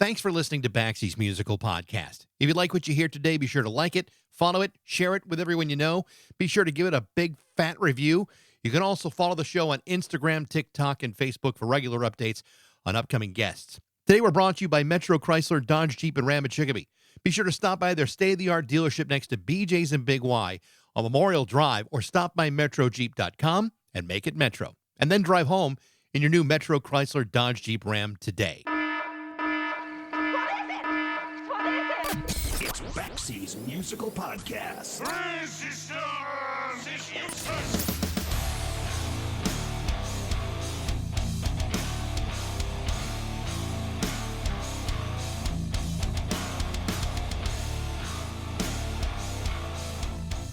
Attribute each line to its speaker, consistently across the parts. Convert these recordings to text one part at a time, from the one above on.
Speaker 1: Thanks for listening to Baxie's Musical Podcast. If you like what you hear today, be sure to like it, follow it, share it with everyone you know. Be sure to give it a big fat review. You can also follow the show on Instagram, TikTok, and Facebook for regular updates on upcoming guests. Today we're brought to you by Metro Chrysler, Dodge, Jeep, and Ram at Chicopee. Be sure to stop by their state-of-the-art dealership next to BJ's and Big Y on Memorial Drive, or stop by MetroJeep.com and make it Metro. And then drive home in your new Metro Chrysler, Dodge, Jeep, Ram today.
Speaker 2: It's Baxie's Musical Podcast.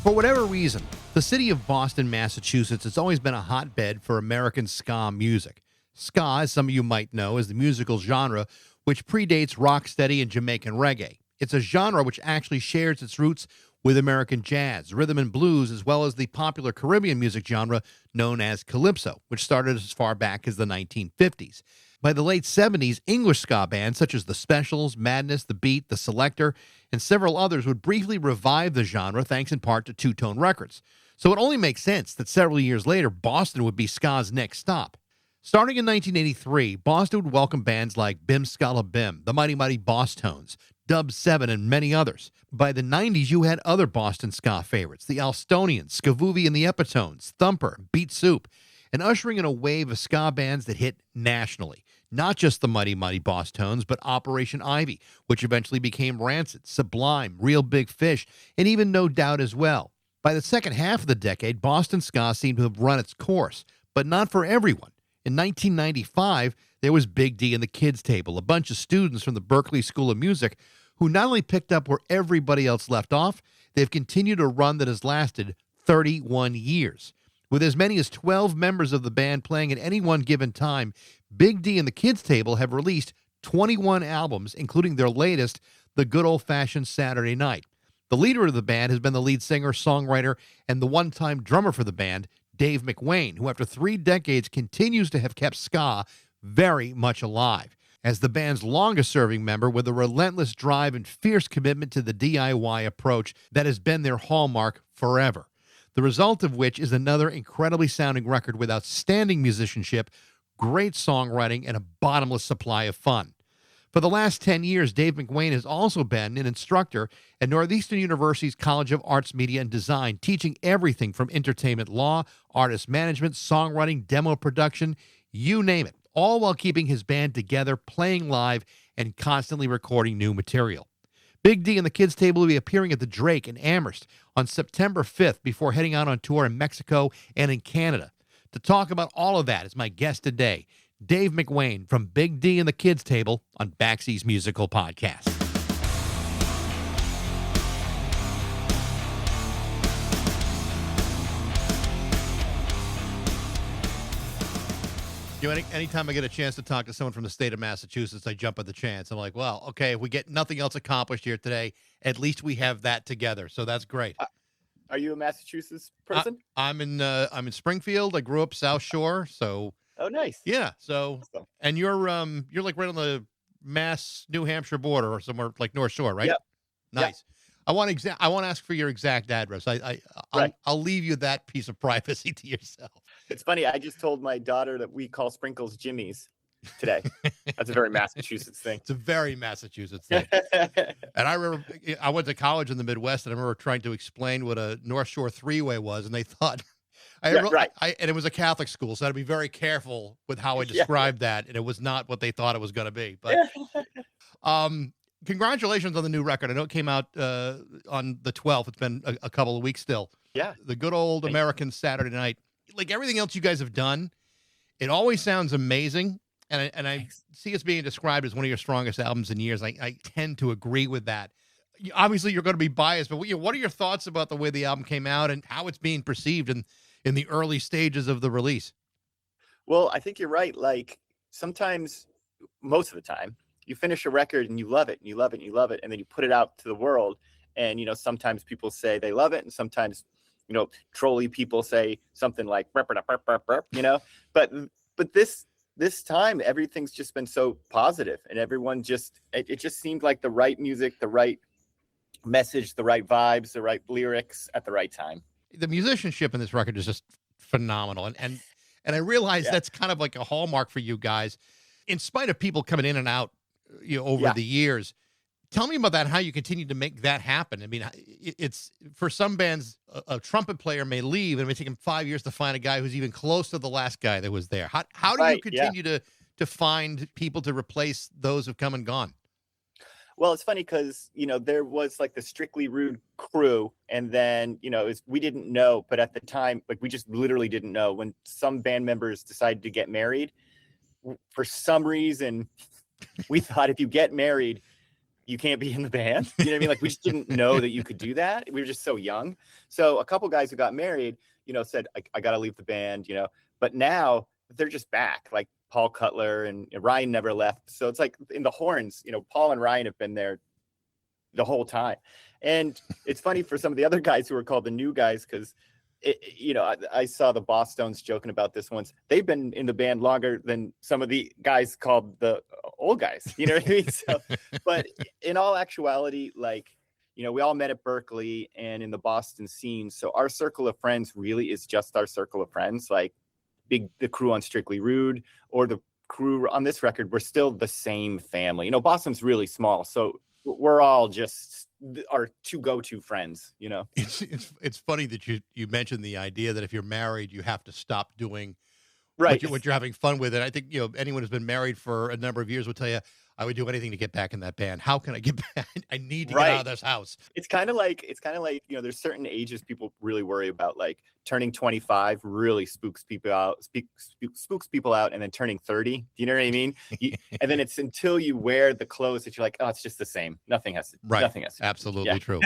Speaker 1: For whatever reason, the city of Boston, Massachusetts has always been a hotbed for American ska music. Ska, as some of you might know, is the musical genre which predates rocksteady and Jamaican reggae. It's a genre which actually shares its roots with American jazz, rhythm and blues, as well as the popular Caribbean music genre known as calypso, which started as far back as the 1950s. By the late 70s, English ska bands such as The Specials, Madness, The Beat, The Selector, and several others would briefly revive the genre thanks in part to Two-Tone Records. So it only makes sense that several years later, Boston would be ska's next stop. Starting in 1983, Boston would welcome bands like Bim Scala Bim, the Mighty Mighty Boss Tones, Dub 7, and many others. By the 90s, you had other Boston ska favorites, the Alstonians, Skavoovie and the Epitones, Thumper, Beat Soup, and ushering in a wave of ska bands that hit nationally. Not just the Mighty Mighty Boss Tones, but Operation Ivy, which eventually became Rancid, Sublime, Real Big Fish, and even No Doubt as well. By the second half of the decade, Boston ska seemed to have run its course, but not for everyone. In 1995, there was Big D and the Kids Table, a bunch of students from the Berklee School of Music who not only picked up where everybody else left off, they've continued a run that has lasted 31 years. With as many as 12 members of the band playing at any one given time, Big D and the Kids Table have released 21 albums, including their latest, The Good Old-Fashioned Saturday Night. The leader of the band has been the lead singer, songwriter, and the one-time drummer for the band, Dave McWane, who after 3 decades continues to have kept ska very much alive. As the band's longest-serving member with a relentless drive and fierce commitment to the DIY approach that has been their hallmark forever. The result of which is another incredibly sounding record with outstanding musicianship, great songwriting, and a bottomless supply of fun. For the last 10 years, Dave McWane has also been an instructor at Northeastern University's College of Arts, Media, and Design, teaching everything from entertainment law, artist management, songwriting, demo production, you name it, all while keeping his band together, playing live, and constantly recording new material. Big D and the Kids Table will be appearing at the Drake in Amherst on September 5th before heading out on tour in Mexico and in Canada. To talk about all of that is my guest today, Dave McWane from Big D and the Kids Table on Baxie's Musical Podcast. You know, anytime I get a chance to talk to someone from the state of Massachusetts, I jump at the chance. I'm like, well, okay, if we get nothing else accomplished here today, at least we have that together. So that's great.
Speaker 3: Are you a Massachusetts person?
Speaker 1: I'm in Springfield. I grew up South Shore, so.
Speaker 3: Oh, nice.
Speaker 1: Yeah. So,
Speaker 3: Awesome.
Speaker 1: And you're like right on the Mass-New Hampshire border or somewhere like North Shore, right?
Speaker 3: Yep.
Speaker 1: Nice.
Speaker 3: Yep.
Speaker 1: I want to ask for your exact address. I'll leave you that piece of privacy to yourself.
Speaker 3: It's funny. I just told my daughter that we call sprinkles Jimmy's today. That's a very Massachusetts thing.
Speaker 1: It's a very Massachusetts thing. And I remember I went to college in the Midwest, and I remember trying to explain what a North Shore three-way was, and they thought, and it was a Catholic school, so I had to be very careful with how I described that, and it was not what they thought it was going to be. But congratulations on the new record. I know it came out on the 12th. It's been a couple of weeks still.
Speaker 3: Yeah.
Speaker 1: The Good Old American Saturday Night. Like everything else you guys have done, it always sounds amazing. And I see it's being described as one of your strongest albums in years. I tend to agree with that. Obviously, you're going to be biased, but what are your thoughts about the way the album came out and how it's being perceived in the early stages of the release?
Speaker 3: Well, I think you're right. Like sometimes, most of the time, you finish a record and you love it and you love it and you love it, and then you put it out to the world. And, sometimes people say they love it, and sometimes, trolly people say something like, burp, burp, burp, burp, burp, but this this time, everything's just been so positive, and everyone it just seemed like the right music, the right message, the right vibes, the right lyrics at the right time.
Speaker 1: The musicianship in this record is just phenomenal. And I realize
Speaker 3: Yeah.
Speaker 1: that's kind of like a hallmark for you guys, in spite of people coming in and out, over the years. Tell me about that, how you continue to make that happen. I mean, it's for some bands, a trumpet player may leave, and it may take him 5 years to find a guy who's even close to the last guy that was there. How do you continue to find people to replace those who've come and gone?
Speaker 3: Well, it's funny because, there was like the Strictly Rude crew, and then, we didn't know, but at the time, like, we just literally didn't know when some band members decided to get married. For some reason, we thought if you get married, you can't be in the band. You know what I mean? Like, we just didn't know that you could do that. We were just so young. So a couple guys who got married, said, I got to leave the band, but now they're just back. Like Paul Cutler and Ryan never left. So it's like in the horns, Paul and Ryan have been there the whole time. And it's funny for some of the other guys who are called the new guys, because I saw the Bosstones joking about this once. They've been in the band longer than some of the guys called the old guys. You know what I mean? So, but in all actuality, like, we all met at Berklee and in the Boston scene. So our circle of friends really is just our circle of friends. Like the crew on Strictly Rude or the crew on this record, we're still the same family. Boston's really small, so we're all just our two go-to friends.
Speaker 1: It's funny that you mentioned the idea that if you're married, you have to stop doing
Speaker 3: right
Speaker 1: what you're having fun with. And I think anyone who's been married for a number of years will tell you, I would do anything to get back in that band. How can I get back? I need to get out of this house.
Speaker 3: It's kind of like there's certain ages people really worry about, like turning 25 really spooks people out, and then turning 30. You know what I mean? And then it's until you wear the clothes that you're like, oh, it's just the same. Nothing has to.
Speaker 1: Absolutely true.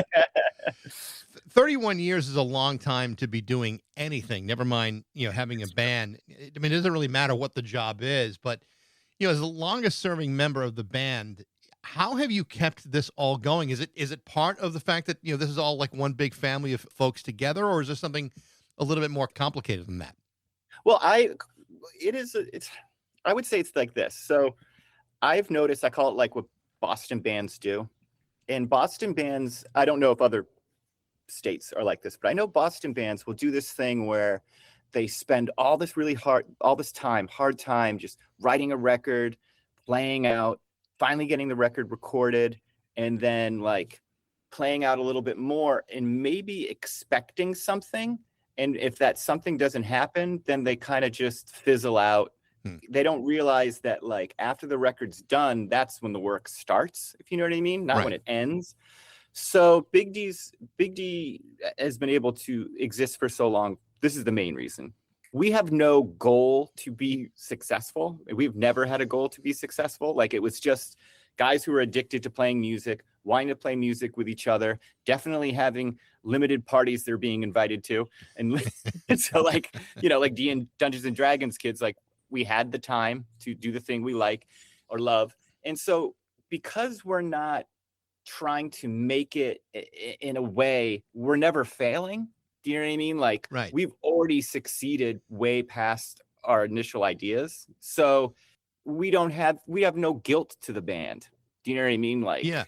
Speaker 1: 31 years is a long time to be doing anything. Never mind, having a band. I mean, it doesn't really matter what the job is, but as the longest serving member of the band, how have you kept this all going? Is it part of the fact that, this is all like one big family of folks together, or is there something a little bit more complicated than that?
Speaker 3: Well, I would say it's like this. So I've noticed, I call it like what Boston bands do. And Boston bands, I don't know if other states are like this, but I know Boston bands will do this thing where they spend all this hard time just writing a record, playing out, finally getting the record recorded, and then like playing out a little bit more and maybe expecting something. And if that something doesn't happen, then they kind of just fizzle out. They don't realize that like after the record's done, that's when the work starts, if you know what I mean, not when it ends. So Big D has been able to exist for so long. This is the main reason. We have no goal to be successful. We've never had a goal to be successful. Like, it was just guys who are addicted to playing music, wanting to play music with each other, definitely having limited parties they're being invited to. And so like, like Dungeons and Dragons kids, like we had the time to do the thing we like or love. And so because we're not trying to make it in a way, we're never failing. Do you know what I mean? Like, we've already succeeded way past our initial ideas. So we have no guilt to the band. Do you know what I mean? Like,
Speaker 1: yeah.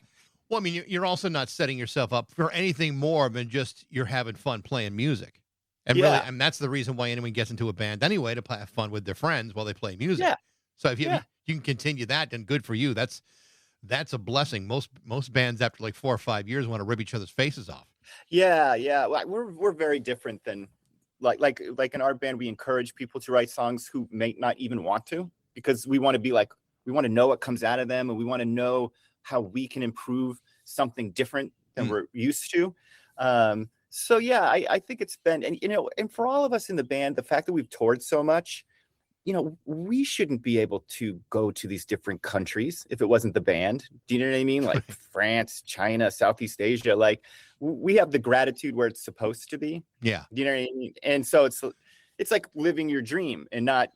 Speaker 1: Well, I mean, you're also not setting yourself up for anything more than just you're having fun playing music. And really, and that's the reason why anyone gets into a band anyway, to have fun with their friends while they play music. Yeah. So if you can continue that, then good for you. That's a blessing. Most bands after like 4 or 5 years want to rip each other's faces off.
Speaker 3: Yeah. Well, we're very different than like in our band. We encourage people to write songs who may not even want to, because we want to be like, we want to know what comes out of them, and we want to know how we can improve something different than we're used to. So yeah, I think it's been, and for all of us in the band, the fact that we've toured so much, we shouldn't be able to go to these different countries if it wasn't the band. Do you know what I mean? Like France, China, Southeast Asia, like we have the gratitude where it's supposed to be.
Speaker 1: Yeah.
Speaker 3: Do you know what I mean? And so it's like living your dream and not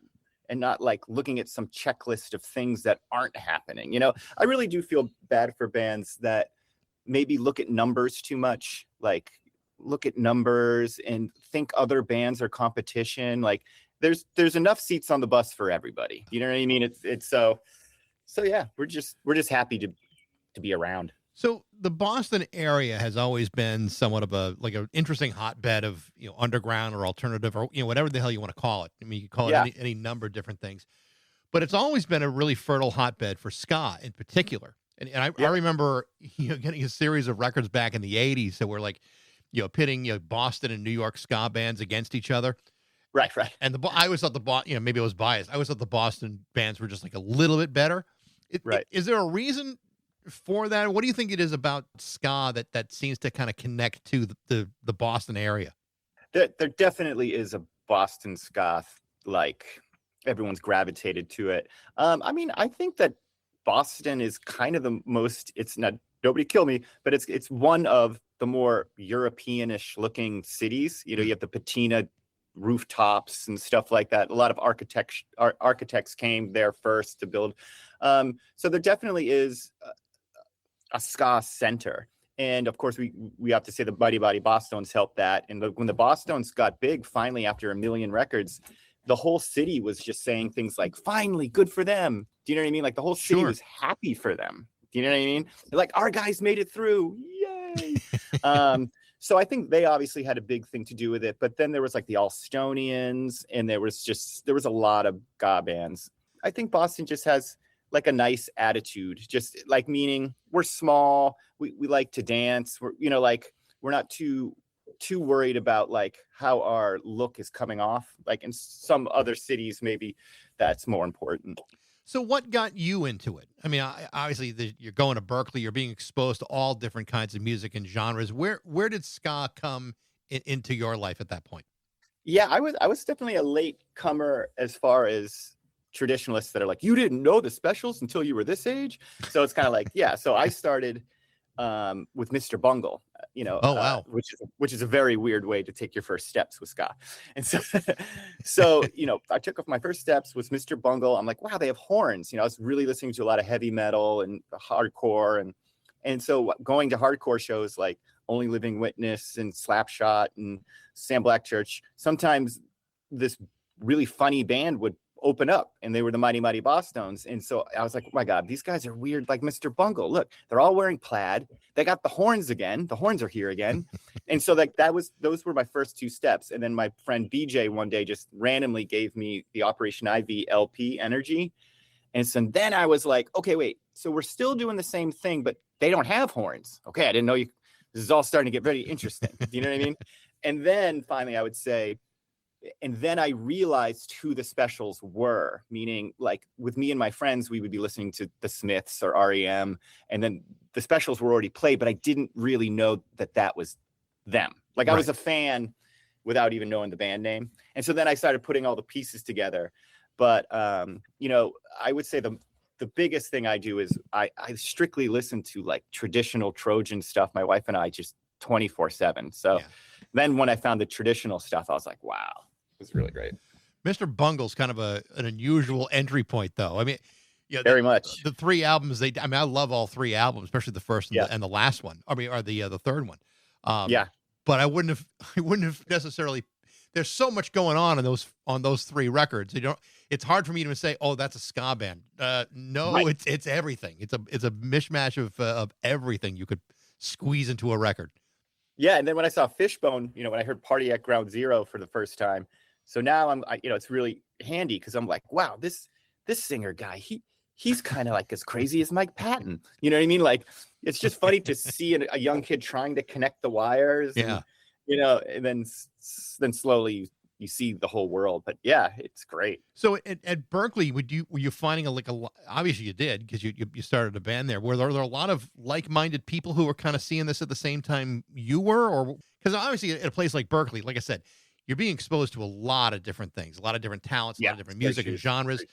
Speaker 3: like looking at some checklist of things that aren't happening. I really do feel bad for bands that maybe look at numbers too much, like look at numbers and think other bands are competition. Like, there's enough seats on the bus for everybody. You know what I mean? It's so yeah, we're just happy to be around.
Speaker 1: So the Boston area has always been somewhat of a like an interesting hotbed of underground or alternative or whatever the hell you want to call it. I mean, you can call it any number of different things, but it's always been a really fertile hotbed for ska in particular. And I remember getting a series of records back in the '80s that were like pitting Boston and New York ska bands against each other.
Speaker 3: Right.
Speaker 1: And I always thought maybe I was biased. I always thought the Boston bands were just like a little bit better. Is there a reason for that? What do you think it is about ska that seems to kind of connect to the Boston area?
Speaker 3: There definitely is a Boston ska, like everyone's gravitated to it. I mean, I think that Boston is kind of the most, it's not, nobody kill me, but it's one of the more Europeanish looking cities. You have the patina rooftops and stuff like that. A lot of architects came there first to build. So there definitely is a ska center. And of course, we have to say the Mighty Mighty Bosstones helped that. And when the Bosstones got big, finally, after 1 million records, the whole city was just saying things like, finally, good for them. Do you know what I mean? Like the whole city was happy for them. Do you know what I mean? They're like, our guys made it through. Yay. So I think they obviously had a big thing to do with it. But then there was like the Allstonians, and there was a lot of ska bands. I think Boston just has like a nice attitude, just like meaning we're small. We like to dance. We're not too worried about like how our look is coming off. Like in some other cities, maybe that's more important.
Speaker 1: So what got you into it? I mean, obviously you're going to Berklee, you're being exposed to all different kinds of music and genres. Where did ska come into your life at that point?
Speaker 3: Yeah, I was definitely a late comer as far as traditionalists that are like, you didn't know the specials until you were this age. So it's kind of like, yeah. So I started with Mr. Bungle,
Speaker 1: oh wow,
Speaker 3: which is a very weird way to take your first steps with ska. And so I took off my first steps with Mr. Bungle. I'm like, wow, they have horns. I was really listening to a lot of heavy metal and hardcore, and so going to hardcore shows like Only Living Witness and Slapshot and Sam Black Church, sometimes this really funny band would open up, and they were the Mighty Mighty Bosstones. And so I was like, oh my God, these guys are weird, like Mr. Bungle. Look, they're all wearing plaid. They got the horns again. The horns are here again. And so those were my first two steps. And then my friend BJ one day just randomly gave me the Operation Ivy LP Energy. And so then I was like, okay, wait, so we're still doing the same thing, but they don't have horns. Okay, I didn't know this is all starting to get very interesting. Do you know what I mean? And then finally I would say, and then I realized who the specials were, meaning like with me and my friends, we would be listening to the Smiths or REM, and then the specials were already played, but I didn't really know that was them. Like I was a fan without even knowing the band name. And so then I started putting all the pieces together. But, I would say the biggest thing I do is I strictly listen to like traditional Trojan stuff. My wife and I just 24/7. So then when I found the traditional stuff, I was like, wow, it was really great.
Speaker 1: Mr. Bungle's kind of an unusual entry point, though. I mean,
Speaker 3: very much.
Speaker 1: The three albums I love all three albums, especially the first and the last one. I mean, or the third one. But I wouldn't have necessarily. There's so much going on those three records. It's hard for me to say, oh, that's a ska band. It's everything. It's a mishmash of everything you could squeeze into a record.
Speaker 3: Yeah, and then when I saw Fishbone, when I heard Party at Ground Zero for the first time, so now it's really handy because I'm like, wow, this singer guy, he's kind of like as crazy as Mike Patton. You know what I mean? Like, it's just funny to see a young kid trying to connect the wires.
Speaker 1: Yeah.
Speaker 3: And then slowly you see the whole world. But yeah, it's great.
Speaker 1: So at Berklee, were you finding obviously you did because you started a band there. Were there a lot of like-minded people who were kind of seeing this at the same time you were, or because obviously at a place like Berklee, like I said, you're being exposed to a lot of different things, a lot of different talents, a lot of different music and genres.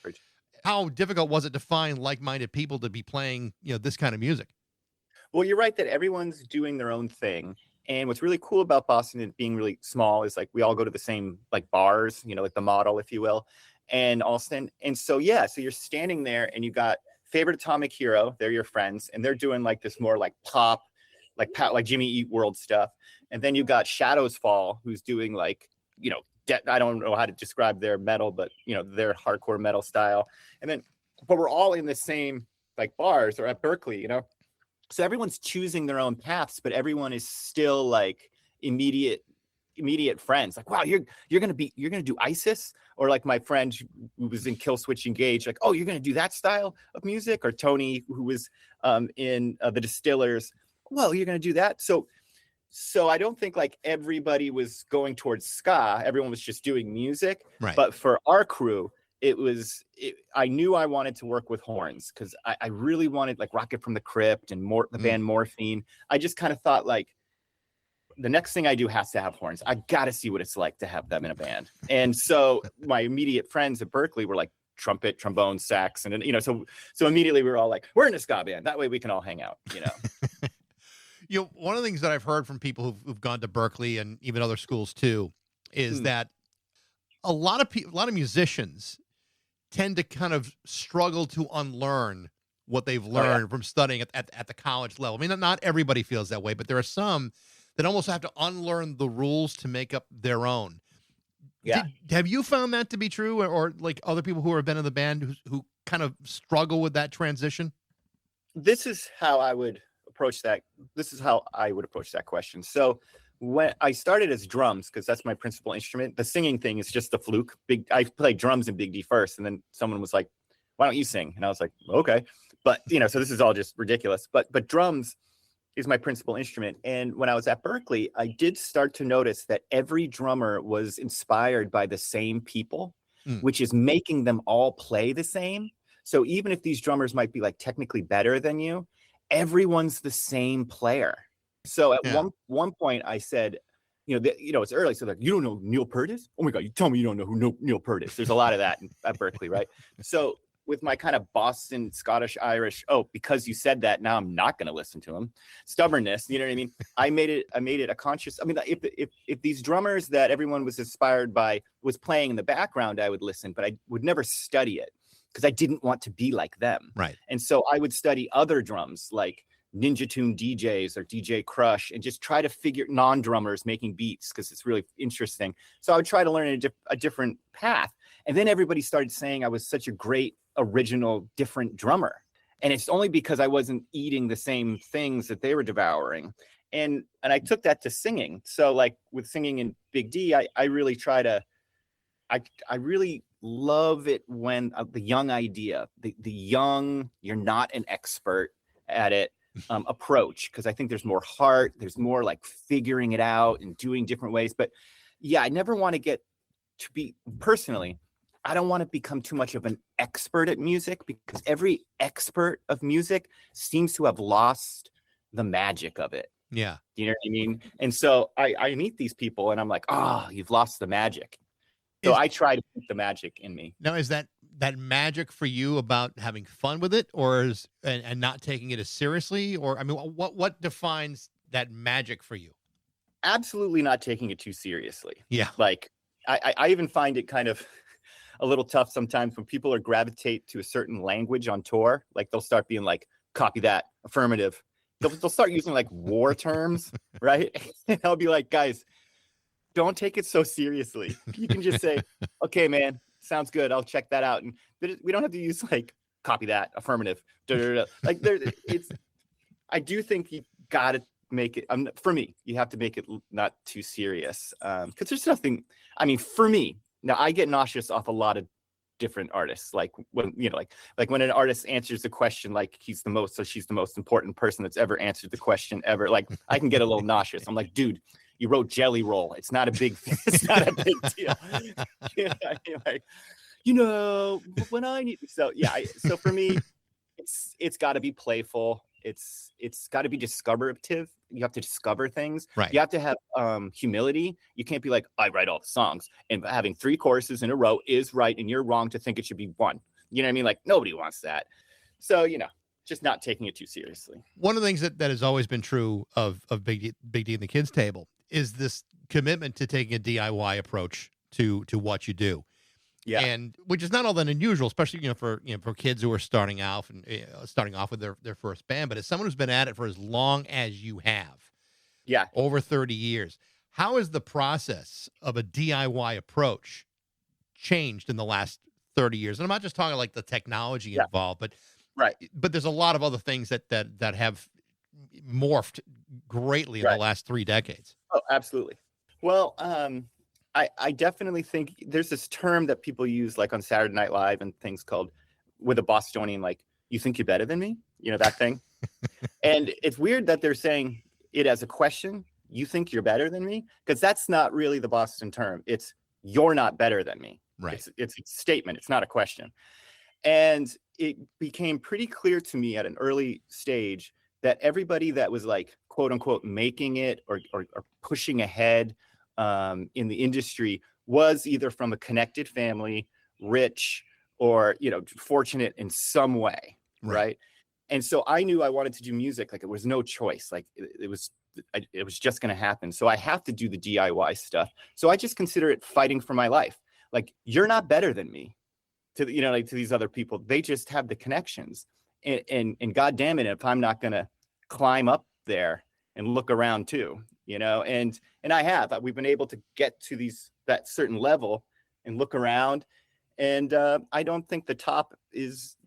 Speaker 1: How difficult was it to find like-minded people to be playing, this kind of music?
Speaker 3: Well, you're right that everyone's doing their own thing. And what's really cool about Boston and being really small is like we all go to the same like bars, like the Model, if you will, and Alston. And so, so you're standing there and you got Favorite Atomic Hero. They're your friends. And they're doing like this more like pop, like Jimmy Eat World stuff. And then you got Shadows Fall, who's doing like, I don't know how to describe their metal, but their hardcore metal style. And then, but we're all in the same like bars or at Berklee, so everyone's choosing their own paths, but everyone is still like immediate friends. Like, wow, you're gonna do ISIS, or like my friend who was in Kill Switch Engage, like, oh, you're gonna do that style of music, or Tony who was in the Distillers. Well, you're gonna do that. So I don't think like everybody was going towards ska. Everyone was just doing music.
Speaker 1: Right.
Speaker 3: But for our crew, I knew I wanted to work with horns because I really wanted like Rocket from the Crypt and the band Morphine. I just kind of thought like the next thing I do has to have horns. I got to see what it's like to have them in a band. And so my immediate friends at Berklee were like trumpet, trombone, sax. And then, so immediately we were all like, we're in a ska band. That way we can all hang out,
Speaker 1: One of the things that I've heard from people who've gone to Berklee and even other schools too, is that a lot of musicians tend to kind of struggle to unlearn what they've learned from studying at the college level. I mean, not everybody feels that way, but there are some that almost have to unlearn the rules to make up their own.
Speaker 3: Yeah.
Speaker 1: Have you found that to be true, or like other people who have been in the band who kind of struggle with that transition?
Speaker 3: This is how I would approach that. This is how I would approach that question. So when I started as drums, because that's my principal instrument, the singing thing is just the fluke. I played drums in Big D first, and then someone was like, why don't you sing? And I was like, okay. But, so this is all just ridiculous. But drums is my principal instrument. And when I was at Berklee, I did start to notice that every drummer was inspired by the same people, which is making them all play the same. So even if these drummers might be like technically better than you, everyone's the same player. So at one point I said, it's early. So like, you don't know Neil Peart is? Oh my God, you tell me you don't know who Neil Peart is. There's a lot of that at Berklee, right? So with my kind of Boston, Scottish, Irish, because you said that, now I'm not going to listen to him. Stubbornness, you know what I mean? I made it a conscious, if these drummers that everyone was inspired by was playing in the background, I would listen, but I would never study it because I didn't want to be like them.
Speaker 1: Right.
Speaker 3: And so I would study other drums like Ninja Tune DJs or DJ Crush and just try to figure non-drummers making beats because it's really interesting. So I would try to learn a different path. And then everybody started saying I was such a great original different drummer. And it's only because I wasn't eating the same things that they were devouring. And I took that to singing. So like with singing in Big D, I really try to, I really love it when the young idea, the young, you're not an expert at it, approach, because I think there's more heart, there's more like figuring it out and doing different ways. But yeah, I never want to get to be personally, I don't want to become too much of an expert at music because every expert of music seems to have lost the magic of it.
Speaker 1: Yeah.
Speaker 3: You know what I mean? And so I meet these people and I'm like, you've lost the magic. So I try to keep the magic in me.
Speaker 1: Now, is that magic for you about having fun with it, or and not taking it as seriously? Or, I mean, what defines that magic for you?
Speaker 3: Absolutely not taking it too seriously.
Speaker 1: Yeah.
Speaker 3: Like I even find it kind of a little tough sometimes when people gravitate to a certain language on tour. Like they'll start being like, copy that, affirmative. They'll start using like war terms, right? And I'll be like, guys, don't take it so seriously. You can just say, okay, man, sounds good. I'll check that out. And we don't have to use like, copy that, affirmative. Like I do think you got to make it, for me, you have to make it not too serious. Because there's nothing, for me, now I get nauseous off a lot of different artists. Like when, like when an artist answers the question, like he's the most, so she's the most important person that's ever answered the question ever. Like I can get a little nauseous. I'm like, dude, you wrote Jelly Roll. It's not a big deal. Like, when I need, so yeah. So for me, it's got to be playful. It's got to be discoveраtive. You have to discover things.
Speaker 1: Right.
Speaker 3: You have to have humility. You can't be like, I write all the songs, and having 3 choruses in a row is right, and you're wrong to think it should be 1. You know what I mean? Like nobody wants that. So just not taking it too seriously.
Speaker 1: One of the things that has always been true of Big D and the Kids Table is this commitment to taking a DIY approach to what you do.
Speaker 3: Yeah.
Speaker 1: And which is not all that unusual, especially, for kids who are starting off with their first band. But as someone who's been at it for as long as you have,
Speaker 3: yeah,
Speaker 1: over 30 years, How has the process of a DIY approach changed in the last 30 years? And I'm not just talking like the technology
Speaker 3: Yeah.
Speaker 1: involved,
Speaker 3: Right.
Speaker 1: but there's a lot of other things that have morphed greatly in the
Speaker 3: Right.
Speaker 1: last 3 decades.
Speaker 3: Oh, absolutely. Well, I definitely think there's this term that people use like on Saturday Night Live and things called with a Bostonian, like, you think you're better than me? You know, that thing. And it's weird that they're saying it as a question. You think you're better than me? Because that's not really the Boston term. It's you're not better than me.
Speaker 1: Right.
Speaker 3: It's a statement. It's not a question. And it became pretty clear to me at an early stage that everybody that was like, quote unquote, making it or pushing ahead in the industry was either from a connected family, rich, or, you know, fortunate in some way. Right. And so I knew I wanted to do music. Like, it was no choice. Like it was just going to happen. So I have to do the DIY stuff. So I just consider it fighting for my life. Like, you're not better than me to, you know, like to these other people. They just have the connections. And God damn it, if I'm not going to climb up there and look around too, you know, and we've been able to get to that certain level and look around. And I don't think the top is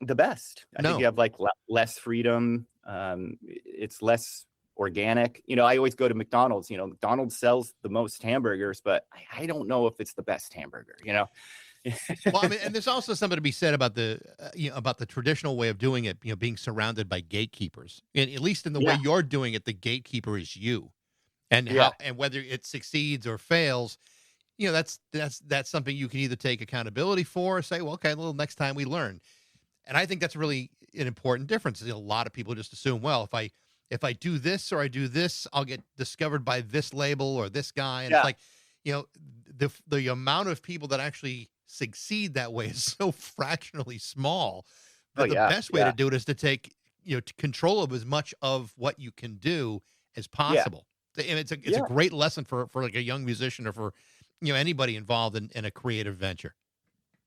Speaker 3: the best. I think you have like less freedom. It's less organic. You know, I always go to McDonald's. You know, McDonald's sells the most hamburgers, but I don't know if it's the best hamburger, you know.
Speaker 1: Well, I mean, and there's also something to be said about the traditional way of doing it, you know, being surrounded by gatekeepers. And at least in the way you're doing it, the gatekeeper is you. And and whether it succeeds or fails, you know, that's something you can either take accountability for or say, well, okay, well, next time we learn. And I think that's really an important difference. A lot of people just assume, well, if I do this or I do this, I'll get discovered by this label or this guy. And it's like, you know, the amount of people that actually succeed that way is so fractionally small that the best way to do it is to take, you know, control of as much of what you can do as possible. And it's a great lesson for like a young musician or for, you know, anybody involved in a creative venture.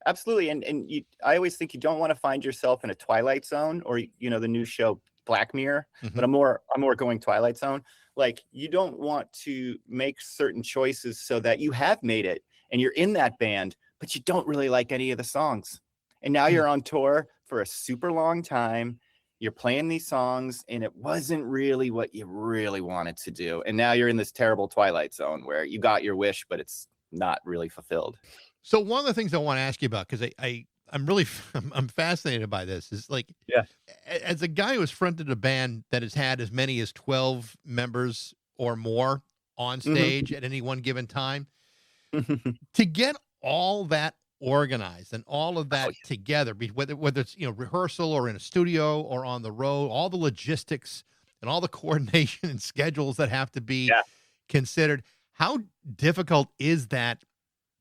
Speaker 3: Absolutely. And I always think you don't want to find yourself in a Twilight Zone or, you know, the new show Black Mirror, but I'm more going Twilight Zone. Like, you don't want to make certain choices so that you have made it and you're in that band, but you don't really like any of the songs. And now you're on tour for a super long time. You're playing these songs and it wasn't really what you really wanted to do. And now you're in this terrible Twilight Zone where you got your wish, but it's not really fulfilled.
Speaker 1: So one of the things I want to ask you about, because I'm fascinated by this, is like, as a guy who has fronted a band that has had as many as 12 members or more on stage at any one given time, to get all that organized and all of that together, whether it's, you know, rehearsal or in a studio or on the road, all the logistics and all the coordination and schedules that have to be considered, how difficult is that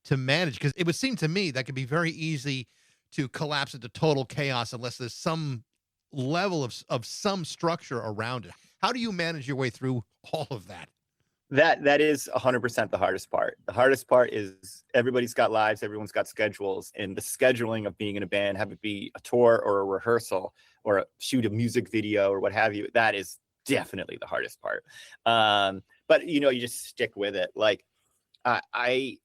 Speaker 1: to manage? Because it would seem to me that could be very easy to collapse into total chaos unless there's some level of some structure around it. How do you manage your way through all of that?
Speaker 3: That is 100% the hardest part. The hardest part is everybody's got lives, everyone's got schedules, and the scheduling of being in a band, have it be a tour or a rehearsal or shoot a music video or what have you, that is definitely the hardest part. But, you know, you just stick with it. Like, I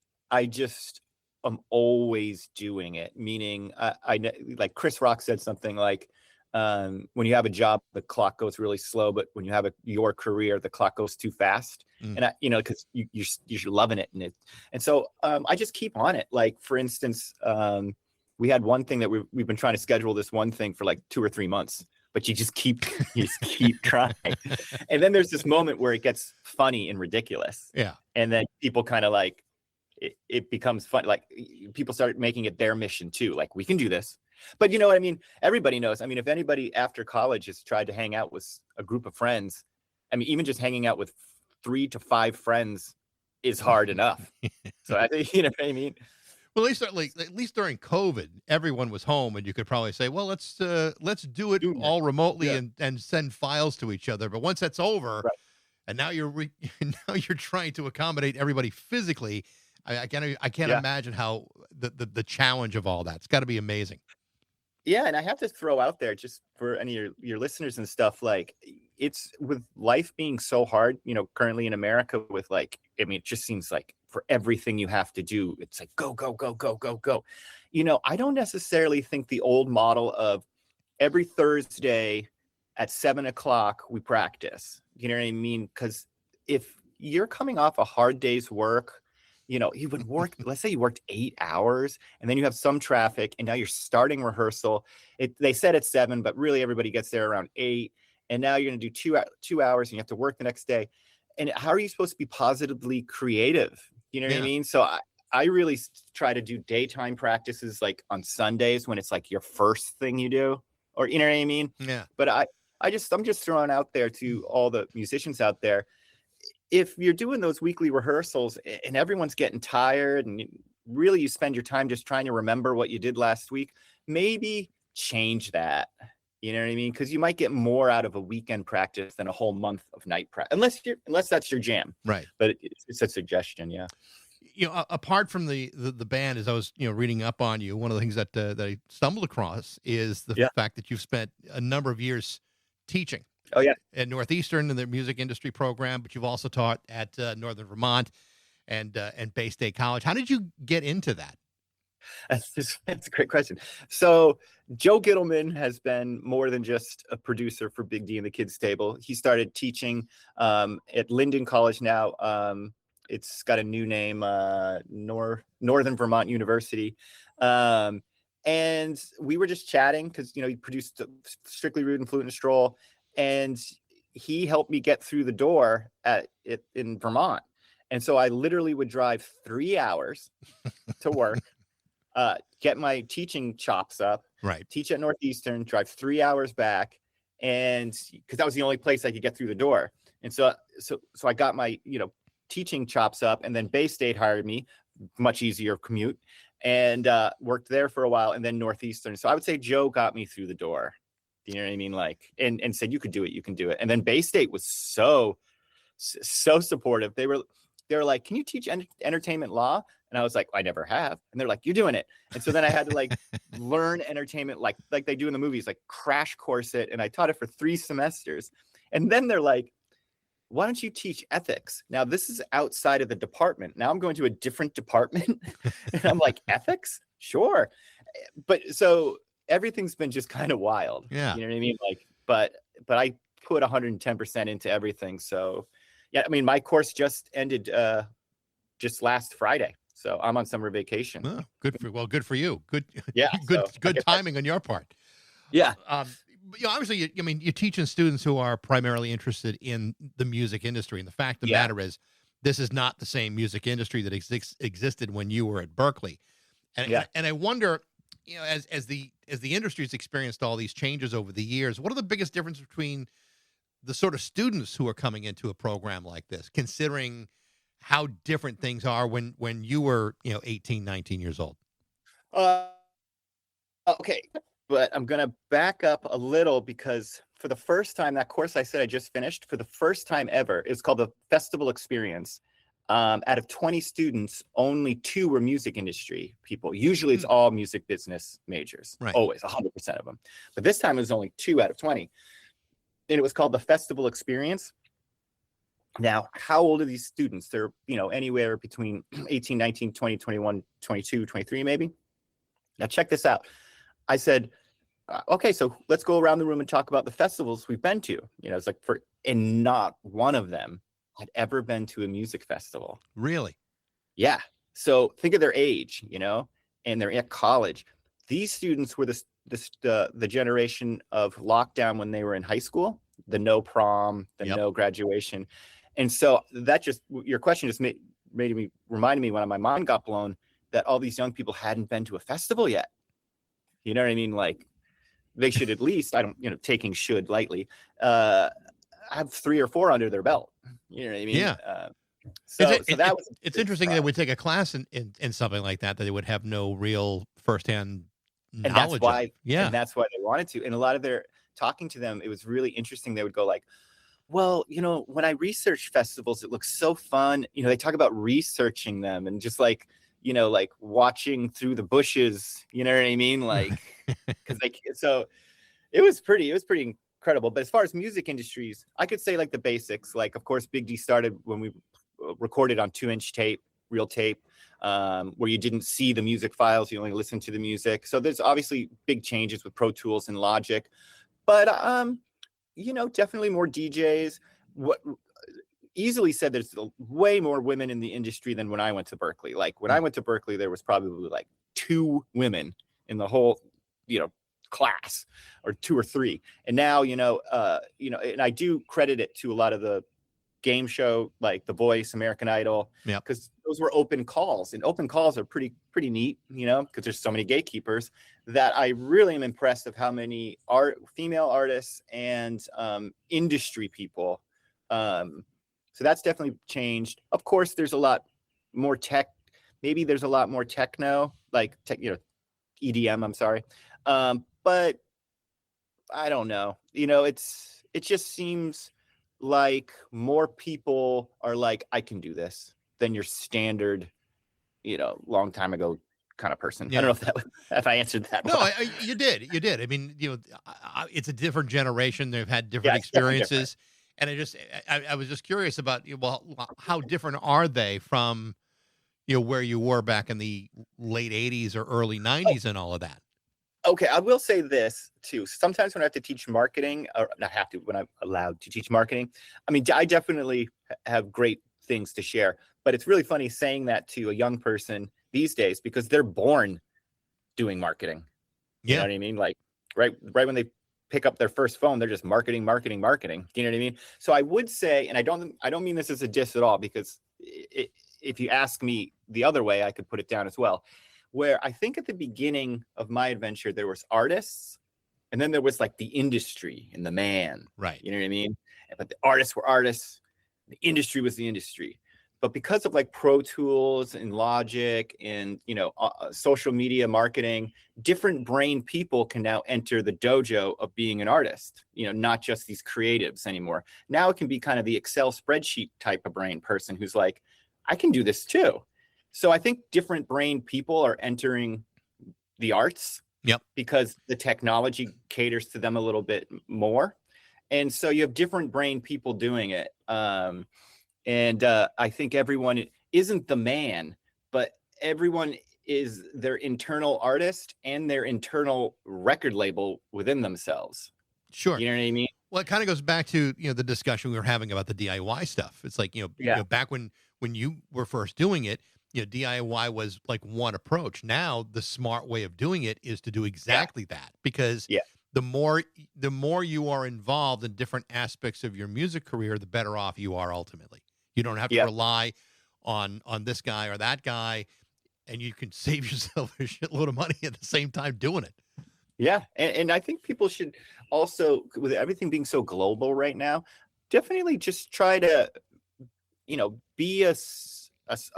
Speaker 3: just am always doing it, meaning I like Chris Rock said something like, when you have a job, the clock goes really slow, but when you have your career, the clock goes too fast. And you know, because you're loving it, and so I just keep on it. Like, for instance, we had one thing that we've been trying to schedule this one thing for like 2 or 3 months, but you just keep trying, and then there's this moment where it gets funny and ridiculous, and then people kind of like it becomes fun. Like, people start making it their mission too. Like, we can do this. But you know what I mean? Everybody knows. I mean, if anybody after college has tried to hang out with a group of friends, I mean, even just hanging out with 3 to 5 friends is hard enough. So I think, you know what I mean?
Speaker 1: Well, at least during COVID, everyone was home, and you could probably say, well, let's do it all remotely and send files to each other. But once that's over, and now you're trying to accommodate everybody physically, I can't imagine how the challenge of all that. It's got to be amazing.
Speaker 3: Yeah, and I have to throw out there, just for any of your listeners and stuff, like, it's with life being so hard, currently in America with like, I mean, it just seems like for everything you have to do, it's like, go, go, go, go, go, go. I don't necessarily think the old model of every Thursday at 7:00 we practice, you know what I mean? Because if you're coming off a hard day's work, you would work, let's say you worked 8 hours and then you have some traffic and now you're starting rehearsal. They said at 7, but really everybody gets there around 8. And now you're going to do 2 hours and you have to work the next day. And how are you supposed to be positively creative? You know what I memean? So I really try to do daytime practices like on Sundays when it's like your first thing you do, or you know what I mean?
Speaker 1: Yeah.
Speaker 3: But I'm just throwing out there to all the musicians out there. If you're doing those weekly rehearsals and everyone's getting tired and really you spend your time just trying to remember what you did last week, maybe change that. You know what I mean? Because you might get more out of a weekend practice than a whole month of night practice, unless that's your jam.
Speaker 1: Right.
Speaker 3: But it's a suggestion. Yeah.
Speaker 1: Apart from the band, as I was, reading up on you, one of the things that I stumbled across is the fact that you've spent a number of years teaching.
Speaker 3: Oh, yeah.
Speaker 1: At Northeastern in the music industry program, but you've also taught at Northern Vermont and Bay State College. How did you get into that?
Speaker 3: That's a great question. So Joe Gittleman has been more than just a producer for Big D and the Kids Table. He started teaching at Linden College now. It's got a new name, Northern Vermont University. And we were just chatting because, he produced Strictly Rude and Flute and Stroll. And he helped me get through the door in Vermont. And so I literally would drive 3 hours to work, get my teaching chops up,
Speaker 1: right?
Speaker 3: Teach at Northeastern, drive 3 hours back. And because that was the only place I could get through the door. And so I got my, teaching chops up, and then Bay State hired me, much easier commute, and worked there for a while, and then Northeastern. So I would say Joe got me through the door. You know what I mean? Like, and said, you can do it. And then Bay State was so supportive. They were like, can you teach entertainment law? And I was like, I never have. And they're like, you're doing it. And so then I had to like learn entertainment, like they do in the movies, like crash course it. And I taught it for 3 semesters. And then they're like, why don't you teach ethics? Now this is outside of the department. Now I'm going to a different department. And I'm like, ethics? Sure. But so everything's been just kind of wild.
Speaker 1: Yeah.
Speaker 3: You know what I mean? Like, but I put 110% into everything. So yeah, I mean, my course just ended just last Friday. So I'm on summer vacation.
Speaker 1: Oh, good for you. Good.
Speaker 3: Yeah.
Speaker 1: Good timing on your part.
Speaker 3: Yeah.
Speaker 1: Obviously, you're teaching students who are primarily interested in the music industry. And the fact of the matter is, this is not the same music industry that existed when you were at Berklee. And I wonder, as the industry's experienced all these changes over the years, what are the biggest differences between the sort of students who are coming into a program like this, considering how different things are when you were, 18, 19 years old?
Speaker 3: Okay. But I'm going to back up a little because for the first time, that course I said I just finished, for the first time ever, it's called the Festival Experience. Out of 20 students, only 2 were music industry people. Usually it's all music business majors,
Speaker 1: right?
Speaker 3: Always 100% of them. But this time it was only 2 out of 20. And it was called the Festival Experience. Now, how old are these students? They're, anywhere between 18, 19, 20, 21, 22, 23, maybe. Now check this out. I said, okay, so let's go around the room and talk about the festivals we've been to. It's like and not one of them had ever been to a music festival.
Speaker 1: Really?
Speaker 3: Yeah. So think of their age, and they're at college. These students were the generation of lockdown when they were in high school, the no prom, no graduation. And so your question just reminded me when my mind got blown that all these young people hadn't been to a festival yet. You know what I mean? Like they should at least, taking should lightly, have 3 or 4 under their belt. You know what I mean?
Speaker 1: Yeah. It's interesting that we take a class in something like that they would have no real firsthand knowledge.
Speaker 3: And that's why,
Speaker 1: and
Speaker 3: that's why they wanted to. And a lot of their talking to them, it was really interesting. They would go like, well, when I research festivals, it looks so fun. They talk about researching them and just like, like watching through the bushes, you know what I mean? Like, so it was pretty incredible. But as far as music industries, I could say like the basics. Like, of course, Big D started when we recorded on 2-inch tape, real tape, where you didn't see the music files, you only listened to the music. So there's obviously big changes with Pro Tools and Logic, but definitely more DJs. What easily said, there's way more women in the industry than when I went to Berklee. Like when I went to Berklee, there was probably like 2 women in the whole, class, or 2 or 3. And now, and I do credit it to a lot of the game show, like The Voice, American Idol, because those were open calls, and open calls are pretty neat, because there's so many gatekeepers, that I really am impressed of how many female artists and industry people. So that's definitely changed. Of course, there's a lot more tech. Maybe there's a lot more techno, like EDM. I'm sorry, but I don't know. It just seems like more people are like, I can do this, than your standard, long time ago kind of person. I don't know if I answered that.
Speaker 1: No, you did. I mean, it's a different generation. They've had different experiences. And I was just curious about, how different are they from, where you were back in the late 80s or early 90s and all of that?
Speaker 3: Okay, I will say this too. Sometimes when I have to teach marketing, or not have to, when I'm allowed to teach marketing, I mean, I definitely have great things to share. But it's really funny saying that to a young person these days, because they're born doing marketing. You know what I mean? Like right when they pick up their first phone, they're just marketing. Do you know what I mean? So I would say, and I don't mean this as a diss at all, because if you ask me the other way, I could put it down as well. Where I think at the beginning of my adventure, there was artists, and then there was like the industry and the man.
Speaker 1: Right.
Speaker 3: You know what I mean? But the artists were artists, the industry was the industry. But because of like Pro Tools and Logic and, social media marketing, different brain people can now enter the dojo of being an artist, not just these creatives anymore. Now it can be kind of the Excel spreadsheet type of brain person who's like, I can do this too. So I think different brain people are entering the arts. Because the technology caters to them a little bit more. And so you have different brain people doing it. And I think everyone isn't the man, but everyone is their internal artist and their internal record label within themselves.
Speaker 1: Sure.
Speaker 3: You know what I mean?
Speaker 1: Well, it kind of goes back to, the discussion we were having about the DIY stuff. It's like, back when you were first doing it, DIY was like one approach. Now the smart way of doing it is to do exactly that, because the more you are involved in different aspects of your music career, the better off you are ultimately. You don't have to rely on this guy or that guy, and you can save yourself a shitload of money at the same time doing it.
Speaker 3: Yeah. And I think people should also, with everything being so global right now, definitely just try to, be a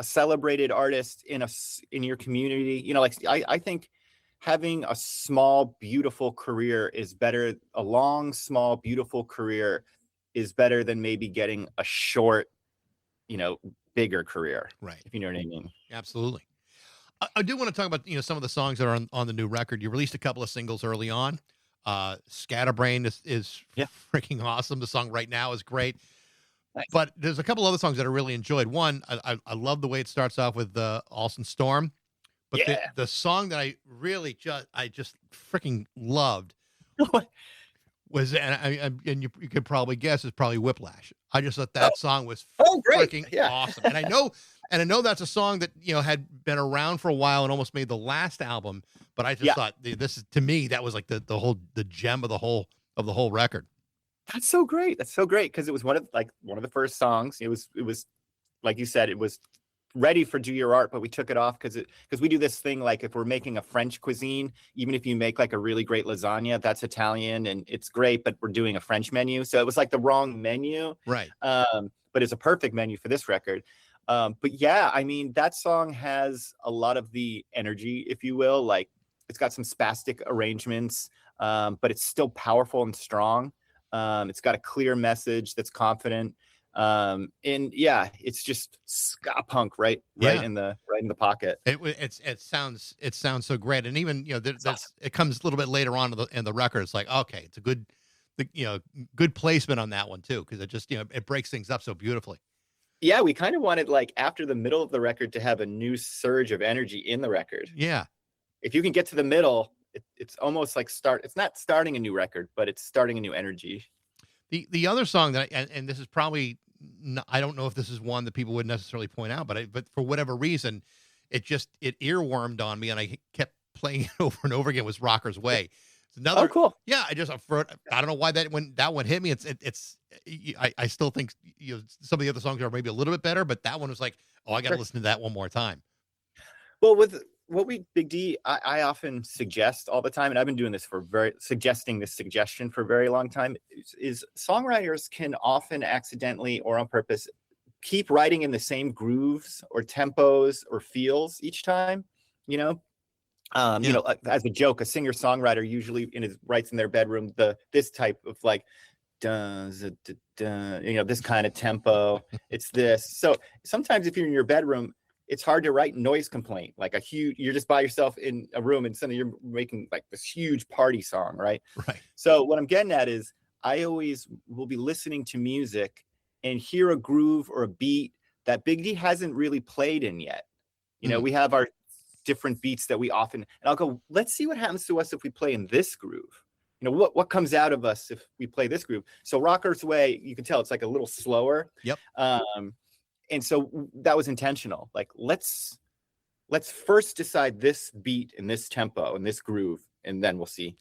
Speaker 3: celebrated artist in your community. I think having a small, beautiful career is better. A long, small, beautiful career is better than maybe getting a short, bigger career.
Speaker 1: Right.
Speaker 3: If you know what I mean.
Speaker 1: Absolutely. I do want to talk about, some of the songs that are on the new record. You released a couple of singles early on. Scatterbrain is freaking awesome. The song Right Now is great. Nice. But there's a couple other songs that I really enjoyed. One, I love the way it starts off with Alston Storm. But the song that I really just freaking loved was, and you could probably guess, is probably Whiplash. I just thought that song was freaking awesome. And I know that's a song that, had been around for a while and almost made the last album. But I just thought this is, to me, that was like the gem of the whole record.
Speaker 3: That's so great. Because it was one of the first songs. It was like you said, it was ready for Do Your Art, but we took it off because we do this thing, like if we're making a French cuisine, even if you make like a really great lasagna, that's Italian and it's great, but we're doing a French menu. So it was like the wrong menu.
Speaker 1: Right.
Speaker 3: But it's a perfect menu for this record. But yeah, I mean, that song has a lot of the energy, if you will. Like it's got some spastic arrangements, but it's still powerful and strong. It's got a clear message that's confident. And yeah, it's just ska punk right in the pocket.
Speaker 1: It sounds so great. And even, it comes a little bit later on in the record. It's like, okay, it's a good good placement on that one too, because it just it breaks things up so beautifully.
Speaker 3: Yeah, we kind of wanted like after the middle of the record to have a new surge of energy in the record.
Speaker 1: Yeah.
Speaker 3: If you can get to the middle, it's almost like it's not starting a new record, but it's starting a new energy.
Speaker 1: The other song that and this is probably I don't know if this is one that people would necessarily point out, but for whatever reason, it earwormed on me and I kept playing it over and over again, was Rocker's Way. It's another
Speaker 3: cool.
Speaker 1: Yeah, I don't know why that one hit me. I still think some of the other songs are maybe a little bit better, but that one was like, oh, I got to listen to that one more time.
Speaker 3: Well, with what Big D, I often suggest all the time, and I've been doing this suggesting this suggestion for a very long time, is songwriters can often accidentally or on purpose keep writing in the same grooves or tempos or feels each time, as a joke, a singer-songwriter usually writes in their bedroom this type of like this kind of tempo. It's this. So sometimes if you're in your bedroom, it's hard to write noise complaint, like you're just by yourself in a room and suddenly you're making like this huge party song, right?
Speaker 1: Right.
Speaker 3: So what I'm getting at is I always will be listening to music and hear a groove or a beat that Big D hasn't really played in yet. We have our different beats that we often, and I'll go, let's see what happens to us if we play in this groove. What comes out of us if we play this groove. So Rocker's Way, you can tell it's like a little slower.
Speaker 1: Yep.
Speaker 3: And so that was intentional. Like, let's first decide this beat and this tempo and this groove, and then we'll see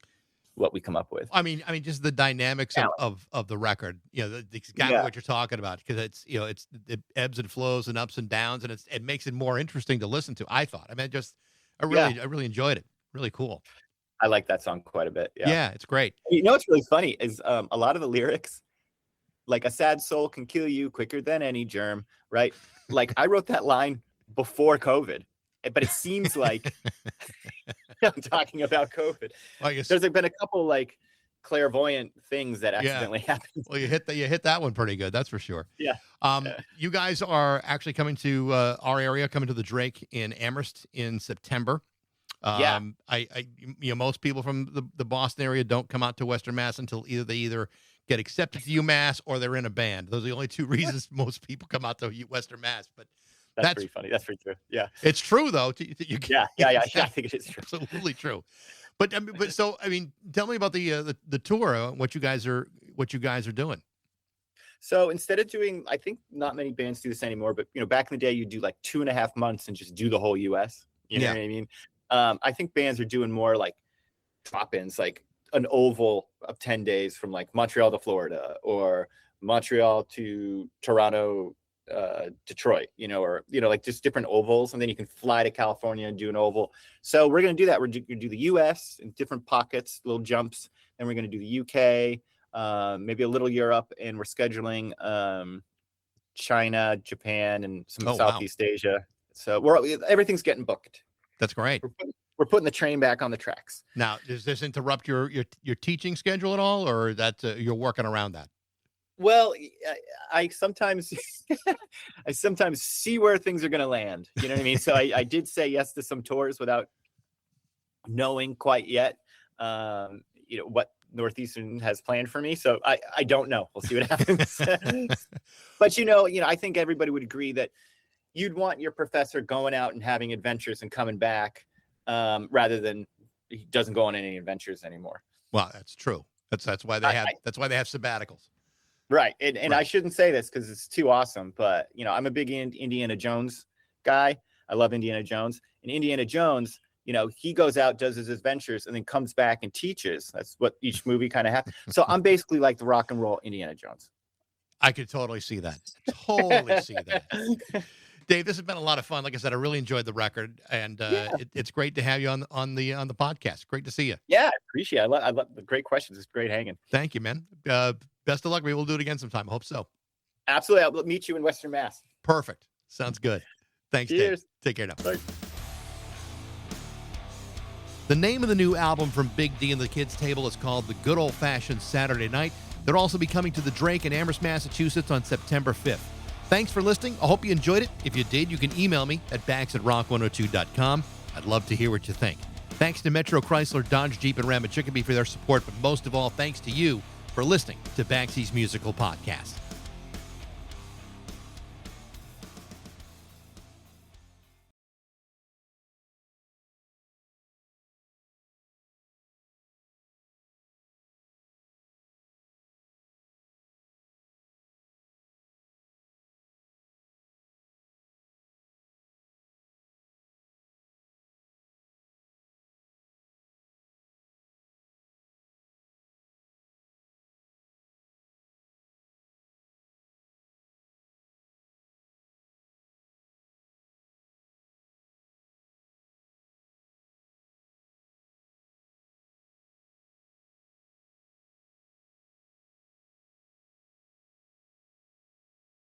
Speaker 3: what we come up with.
Speaker 1: I mean, just the dynamics of the record, exactly what you're talking about, because it ebbs and flows and ups and downs, and it makes it more interesting to listen to. I thought, I really enjoyed it. Really cool.
Speaker 3: I like that song quite a bit.
Speaker 1: Yeah, it's great.
Speaker 3: What's really funny is a lot of the lyrics, like a sad soul can kill you quicker than any germ, right? Like I wrote that line before COVID, but it seems like I'm talking about COVID. Well, I guess there's been a couple like clairvoyant things that accidentally happened.
Speaker 1: Well, you hit that one pretty good, that's for sure.
Speaker 3: Yeah.
Speaker 1: You guys are actually coming to our area, coming to the Drake in Amherst in September. Most people from the Boston area don't come out to Western Mass until either get accepted to UMass or they're in a band. Those are the only two reasons most people come out to Western Mass. But
Speaker 3: that's pretty funny. That's pretty true. Yeah,
Speaker 1: it's true though.
Speaker 3: Yeah. I think it is true.
Speaker 1: Absolutely true. But tell me about the tour. What you guys are doing.
Speaker 3: So instead of doing, I think not many bands do this anymore, but back in the day, you do like 2.5 months and just do the whole U.S. You know what I mean? I think bands are doing more like drop-ins, like an oval of 10 days from like Montreal to Florida or Montreal to Toronto, Detroit, or like just different ovals, and then you can fly to California and do an oval. So we're going to do that. We're going to do the US in different pockets, little jumps. Then we're going to do the UK, maybe a little Europe, and we're scheduling China, Japan, and some Southeast Asia. So everything's getting booked.
Speaker 1: That's great.
Speaker 3: We're putting the train back on the tracks.
Speaker 1: Now, does this interrupt your teaching schedule at all, or that you're working around that?
Speaker 3: Well, I sometimes see where things are going to land. You know what I mean? So I did say yes to some tours without knowing quite yet, what Northeastern has planned for me. So I don't know. We'll see what happens. But I think everybody would agree that you'd want your professor going out and having adventures and coming back, rather than he doesn't go on any adventures anymore.
Speaker 1: Well, that's true. That's why they have sabbaticals.
Speaker 3: Right. And I shouldn't say this because it's too awesome, but I'm a big Indiana Jones guy. I love Indiana Jones. And Indiana Jones, he goes out, does his adventures, and then comes back and teaches. That's what each movie kind of happens. So I'm basically like the rock and roll Indiana Jones.
Speaker 1: I could totally see that. Totally see that. Dave, this has been a lot of fun. Like I said, I really enjoyed the record, and it's great to have you on the podcast. Great to see you.
Speaker 3: Yeah, I appreciate it. I love the great questions. It's great hanging.
Speaker 1: Thank you, man. Best of luck. Maybe we'll do it again sometime. I hope so.
Speaker 3: Absolutely. I'll meet you in Western Mass.
Speaker 1: Perfect. Sounds good. Thanks,
Speaker 3: Cheers.
Speaker 1: Dave. Take care now.
Speaker 3: Thanks.
Speaker 1: The name of the new album from Big D and the Kids Table is called The Good Old Fashioned Saturday Night. They'll also be coming to the Drake in Amherst, Massachusetts on September 5th. Thanks for listening. I hope you enjoyed it. If you did, you can email me at bax@rock102.com. I'd love to hear what you think. Thanks to Metro Chrysler, Dodge, Jeep, and Ram at Chicopee for their support, but most of all, thanks to you for for listening to Baxie's Musical Podcast.